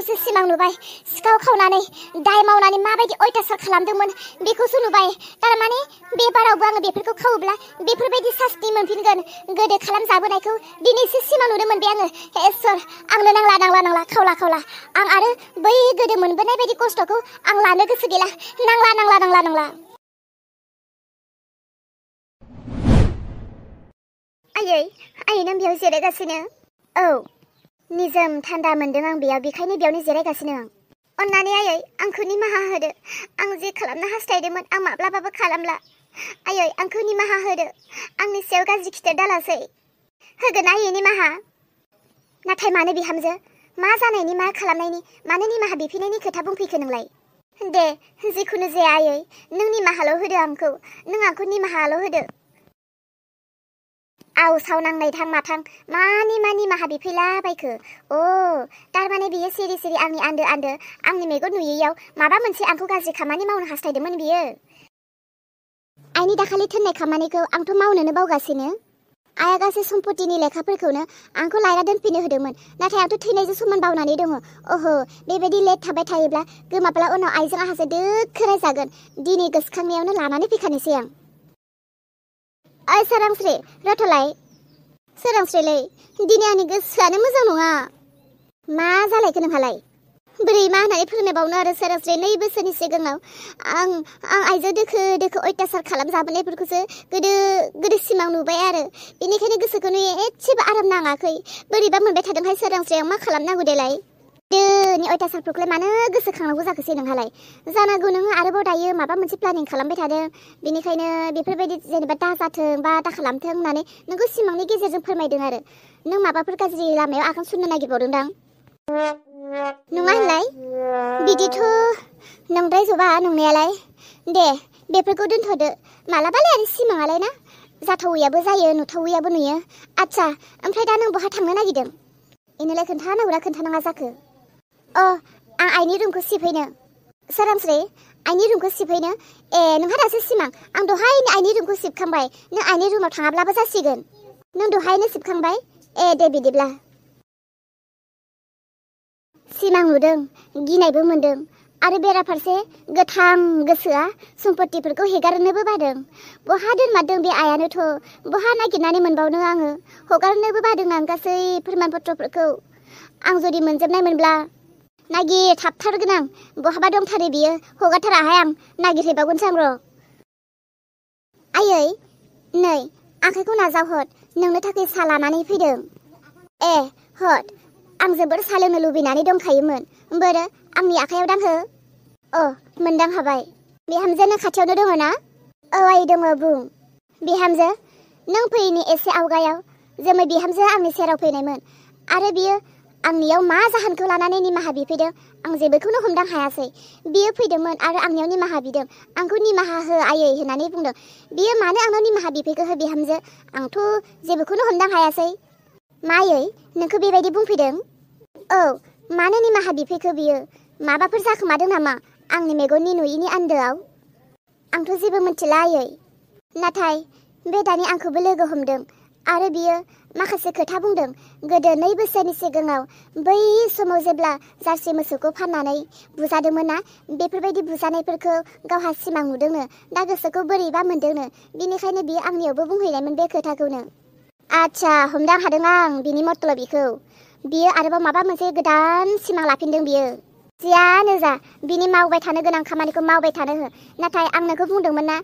बेखौसो सिमां नुबाय सिखाव खावनानै दाय मावनानै माबायदि अयथासार खालामदोंमोन बेखौसो नुबाय थारमाने बे बारावबो आङो बेफोरखौ खावोब्ला बेफोरबायदि सास्ति मोनफिनगोन गोदो खालामजाबोनायखौ दिनैसो सिमां नुनो मोनबाय आङो इसोर आंनो नांला खावला आं आरो बै गोदो मोनबोनाय बायदि खस्थ'खौ आं लानो गोसो गैला नांला आयै नों बेयाव जिरायगासिनो औ निजोम थान्दा मोनदों आं बेयाव बेखायनो बेयावनो जिरायगासिनो आं अन्नानै आयै आंखौ निमाहा होदो आं जे खालामनो हास्थायदोंमोन आं माब्लाबाबो खालामला आयै आंखौ निमाहा होदो आंनि सायाव गाज्रि खिथेर दालासै होगोन आयै निमाहा नाथाय मानो बिहामजो मा जानायनि मा खालामनायनि मानो निमाहा बिफिननायनि खोथा बुंफैखो नोंलाय दे जिखुनु जाया आयै नों निमाहाल' होदो नों आंखौ निमाहाल' होदो आव साव नांनाय थां माथां मानि मा निमाहा बिफैलाबायखो थारमाने बियो सिरि आंनि आन्दो आंनि मेगन नुयैयाव माबा मोनसे आंखौ गाज्रि खामानि मावनो हास्थायदोंमोन बियो आइनि दाखालि थिननाय खामानिखौ आंथ' मावनोनो बावगासिनो आइया गासै सम्पतिनि लेखाफोरखौनो आंखौ लायना दोनफिननो होदोंमोन नाथाय आंथ' थैनायजों समान बावनानै दङ बेबायदि लेट थाबाय थायोब्ला गोमाब्ला उनाव आइजों आंहासो दोखो रायजागोन दिनै गोसोखांनायावनो लानानै फैखानोसै आं ओइ सोरांस्रि रथ'लाय सोरांस्रिलै दिनै आंनि गोसोआनो मोजां नङा मा जालायखो नोंहालाय बोरै मा होननानै फोरमायबावनो आरो सोरांस्रि 2 बोसोरनि सिगाङाव आं आइजो दोखो अयथासार खालामजाबोनायफोरखौसो गोदो सिमां नुबाय आरो बेनिखायनो गोसोखौनो एसेबो आराम नाङाखै बोरैबा मोनबाय थादोंहाय सोरांस्रियाव मा खालामनांगौ देलाय गोदोनि अयथासारफोरखौलाय मानो गोसोखांनांगौ जाखोसै नोंहालाय जानांगौ नोङो आरोबाव दायो माबा मोनसे प्लानिं खालामबाय थादों बेनिखायनो बेफोरबायदि जेनेबा दाजाथों बा दाखालामथों होननानै नोंखौ सिमांनि गेजेरजों फोरमायदों आरो नों माबाफोर गाज्रि लामायाव आगान सुरनो नागिरबावदोंदां नङा होनलाय बिदिथ' नंद्रायजोबा नंनायालाय दे बेफोरखौ दोनथ'दो मालाबालाय आरो सिमाङालाय ना जाथावैयाबो जायो नुथावैयाबो नुयो आच्छा ओमफ्राय दा नों बहा थांनो नागिरदों इनोलाय खोन्थानांगौना खोन्थानाङा जाखो आं आइनि रुमखौ सिफैनो सोरांस्रि आइनि रुमखौ सिफैनो नोंहा दासो सिमां आं दहायनो आइनि रुमखौ सिबखांबाय नों आइनि रुमाव थाङाब्लाबो जासिगोन नों दहायनो सिबखांबाय दे बिदिब्ला सिमां नुदों गिनायबो मोनदों आरो बेराफारसे गोथां गोसोआ सम्पतिफोरखौ हेगारनोबो बादों बहा दोनमारदों बे आइयानोथ' बहा नागिरनानै मोनबावनो आङो हगारनोबो बादों आं गासै फोरमान पत्रफोरखौ आं जुदि मोनजोबनाय मोनब्ला नागिरथाबथारगोन आं बहाबा दंथारो बियो हगारथाराहाय आं नागिरहैबावगोनसो आं र' आयै नै आखाइखौ नाजावहर नोंनो थाखाय सा लानानै फैदों हद आं जोबोर सा लोंनो लुबैनानै दंखायोमोन बोरो आंनि आखायाव दांहो मोनदां हाबाय बिहामजो नों खाथियावनो दङ ना आइ दङ बुं बिहामजो नों फैयैनि एसे आवगायाव जोमै बिहामजोआ आंनि सेराव फैनायमोन आरो बियो आंनियाव मा जाहोनखौ लानानै निमाहा बिफैदों आं जेबोखौनो हमदां हायासै बियो फैदोंमोन आरो आंनियाव निमाहा बिदों आंखौ निमाहा हो आयै होननानै बुंदों बियो मानो आंनाव निमाहा बिफैखो हो बिहामजो आंथ' जेबोखौनो हमदां हायासै मायै नोंखौ बेबायदि बुंफैदों मानो निमाहा बिफैखो बियो माबाफोर जाखोमादों नामा आंनि मेगननि नुयैनि आन्दोआव आंथ' जेबो मिथिला आयै नाथाय बे दानि आंखौबो लोगो हमदों आरो बियो माखासे खोथा बुंदों गोदो 2 बोसोरनि सिगाङाव बै समाव जेब्ला जार्सि मोसौखौ फाननानै बुजादोंमोन ना बेफोरबायदि बुजानायफोरखौ गावहा सिमां नुदोंनो दा गोसोखौ बोरैबा मोनदोंनो बिनिखायनो बियो आंनियावबो बुंहैनायमोन बे खोथाखौनो आच्छा हमदां हादों आं बिनि मतलबिखौ बियो आरोबाव माबा मोनसे गोदान सिमां लाफिनदों बियो जियानो जा बिनि मावबाय थानो गोनां खामानिखौ मावबाय थानो हो नाथाय आं नोंखौ बुंदोंमोन ना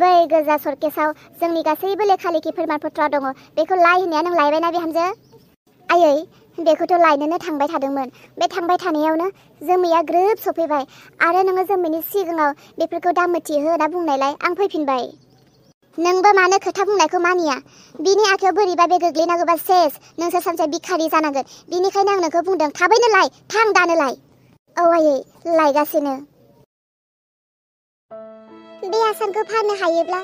बै गोजा सर्केसाव जोंनि गासैबो लेखा लेखि फोरमान पत्र दङ बेखौ लाय होननाया नों लायबायना बिहामजो आयै बेखौथ' लायनोनो थांबाय थादोंमोन बे थांबाय थानायावनो जोमैया ग्रोब सफैबाय आरो नोङो जोमैनि सिगाङाव बेफोरखौ दा मिथिहो होनना बुंनायलाय आं फैफिनबाय नोंबो मानो खोथा बुंनायखौ मानिया बिनि आखायाव बोरैबा बे गोग्लैनांगौबा सेस नोंसोर सानसे बिखारि जानांगोन बिनिखायनो आं नोंखौ बुंदों थाबैनो लाय थां दानो लाय आयै लायगासिनो बे आसानखौ फाननो हायोब्ला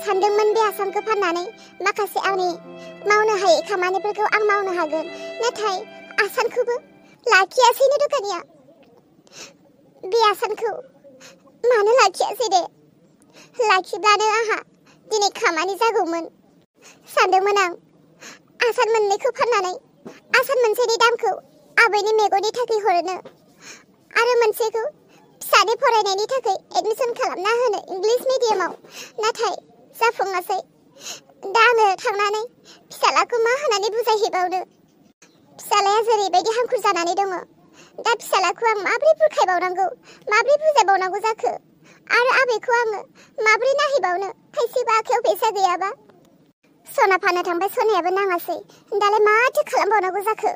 सानदोंमोन बे आसानखौ फाननानै माखासे आंनि मावनो हायै खामानिफोरखौ आं मावनो हागोन नाथाय आसानखौबो लाखियासैनो दखानिया बे आसानखौ मानो लाखियासै दे लाखिब्लानो आंहा दिनै खामानि जागौमोन सानदोंमोन आं आसान मोननैखौ फाननानै आसान मोनसेनि दामखौ आबैनि मेगननि थाखाय हरनो आरो मोनसेखौ फिसानि फरायनायनि थाखाय एडमिसन खालामना होनो इंलिश मिडियामाव, नाथाय जाफुङासै। दा आङो थांनानै फिसालाखौ मा होननानै बुजायहैबावनो? फिसालाया जेरैबायदि हांखुर जानानै दङ, दा फिसालाखौ आं माबोरै बुरखायबावनांगौ, माबोरै बुजायबावनांगौ जाखो? आरो आबैखौ आङो माबोरै नायहैबावनो थाइसेबो आखायाव फैसा गैयाबा? सना फाननो थांबाय, सनायाबो नाङासै। दालाय माथो खालामबावनांगौ जाखो?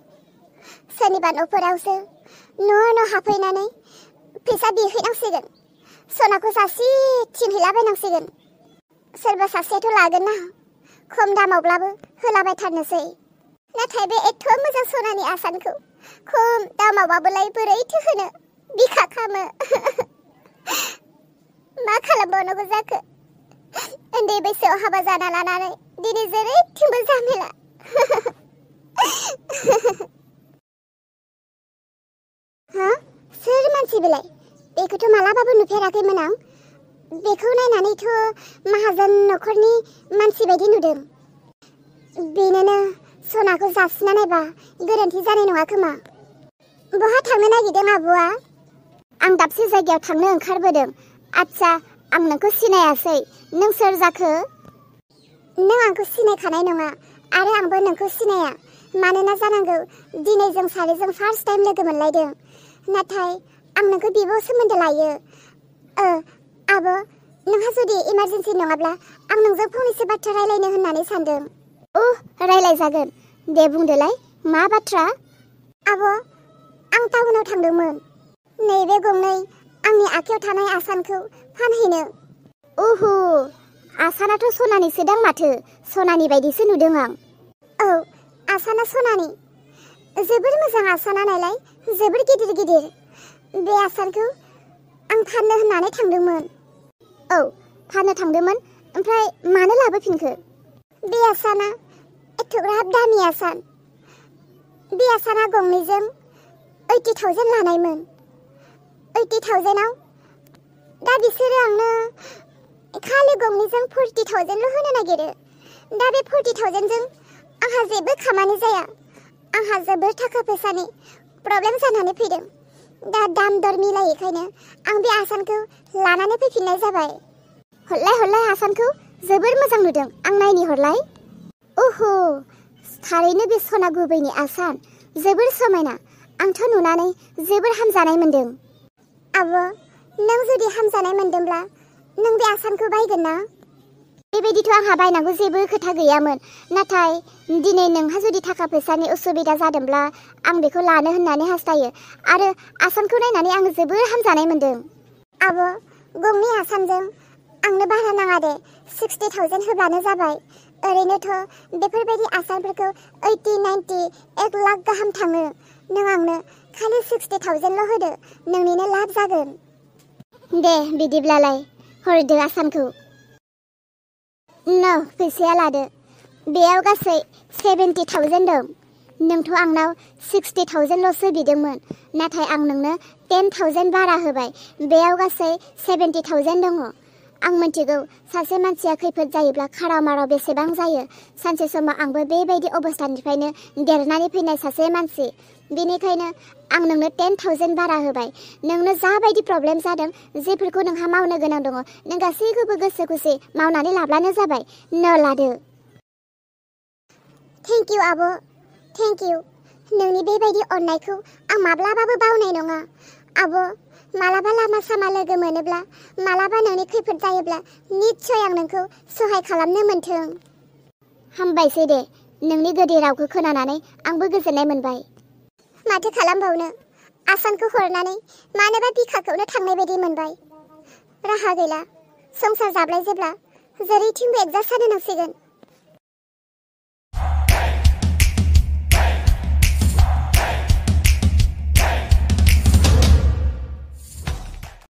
सोरनिबा न'फोरावसो न' हाबफैनानै फैसा बिहैनांसिगोन, सनाखौ सासे थिनहैलाबायनांसिगोन। सोरबा सासेयाथ' लागोन ना, खम दामावब्लाबो होलाबायथारनोसै। नाथाय बे एथ' मोजां सनानि आसानखौ खम दामावबाबोलाय बोरैथो होनो? बिखा खामो। मा खालामबावनांगौ जाखो? उन्दै बैसोआव हाबा जाना लानानै दिनै जेरैथिंबो झामेला। हा? सोर मानसि बेलाय? बेखौथ' मालाबाबो नुफेराखैमोन आं। बेखौ नायनानैथ' माहाजोन न'खरनि मानसि बायदि नुदों। बेनोनो सनाखौ जासिना नायबा गोरोन्थि जानाय नङा खोमा। बहा थांनो नागिरदों आब'आ? आं दाबसे जायगायाव थांनो ओंखारबोदों। आच्छा, आं नोंखौ सिनायासै। नों सोर जाखो? नों आंखौ सिनायखानाय नङा आरो आंबो नोंखौ सिनाया। मानोना जानांगौ दिनै जों सानैजों फार्स्ट टाइम लोगो मोनलायदों। नाथाय आं नोंखौ बिब' सोमोन्दो लायो। आब', नोंहा जुदि इमारजेन्सि नङाब्ला आं नोंजों फंनैसो बाथ्रा रायलायनो होननानै सानदों। रायलायजागोन। दे बुंदोलाय, मा बाथ्रा? आब', आं टाउनाव थांदोंमोन नैबे गंनै आंनि आखायाव थानाय आसानखौ फानहैनो। आसानाथ' सनानिसो दां माथो। सनानि बायदिसो नुदों आं। औ, आसाना सनानि। जोबोर मोजां आसाना नालाय, जोबोर गिदिर गिदिर। बे आसानखौ आं फाननो होननानै थांदोंमोन। औ, फाननो थांदोंमोन? ओमफ्राय मानो लाबोफिनखो? बे आसाना एथ'ग्राब दामि आसान। बे आसाना गंनैजों 80,000 लानायमोन। 80,000आव दा बिसोरो आंनो खालि गंनैजों 40,000ल' होनो नागिरो। दा बे 40,000जों आंहा जेबो खामानि जाया। आंहा जोबोर थाखा फैसानि प्रब्लेम जानानै फैदों। दा दाम दर मिलायैखायनो आं बे आसानखौ लानानै फैफिननाय जाबाय। हरलाय आसानखौ। जोबोर मोजां नुदों, आं नायनि हरलाय। थारैनो बे सना गुबैनि आसान। जोबोर समायना। आंथ' नुनानै जोबोर हामजानाय मोनदों। आब', नों जुदि हामजानाय मोनदोंब्ला नों बे आसानखौ बायगोन ना? बेबायदिथ' आंहा बायनांगौ जेबो खोथा गैयामोन। नाथाय दिनै नोंहा जुदि थाखा फैसानि उसुबिदा जादोंब्ला आं बेखौ लानो होननानै हास्थायो। आरो आसानखौ नायनानै आं जोबोर हामजानाय मोनदों। आब', गंनै आसानजों आंनो बारा नाङा दे। 60,000 होब्लानो जाबाय। ओरैनोथ' बेफोरबायदि आसानफोरखौ 80, 90, 1 लाख गाहाम थाङो। नों आंनो खालि 60,000ल' होदो, नोंनिनो लाब जागोन। दे बिदिब्लालाय हरदो आसानखौ। फैसाया लादो। बेयाव गासै 70,000 दं। नोंथ' आंनाव 60,000ल'सो बिदोंमोन, नाथाय आं नोंनो 10,000 बारा होबाय। बेयाव गासै 70,000 दङ। आं मिथिगौ सासे मानसिया खैफोद जायोब्ला खाराव माराव बेसेबां जायो। सानसे समाव आंबो बेबायदि अबस्थानिफ्रायनो देरनानै फैनाय सासे मानसि। बेनिखायनो आं नोंनो 10,000 बारा होबाय। नोंनो जाबायदि प्रब्लेम जादों, जेफोरखौ नोंहा मावनो गोनां दङ, नों गासैखौबो गोसो खुसि मावनानै लाब्लानो जाबाय। लादो। थेंक इउ आब', थेंक इउ। नोंनि बेबायदि अननायखौ आं माब्लाबाबो बावनाय नङा। आब', मालाबा लामा सामा लोगो मोनोब्ला, मालाबा नोंनि खैफोद जायोब्ला निस्सय आं नोंखौ सहाय खालामनो मोन्थों। हामबायसै दे। नोंनि गोदै रावखौ खोनानानै आंबो गोजोननाय मोनबाय। माथो खालामबावनो, आसानखौ हरनानै मानोबा बिखाखौनो थांनाय बायदि मोनबाय। राहा गैला, संसार जाब्लाय जेब्ला जेरैथिंबो एडजास्ट जानो नांसिगोन।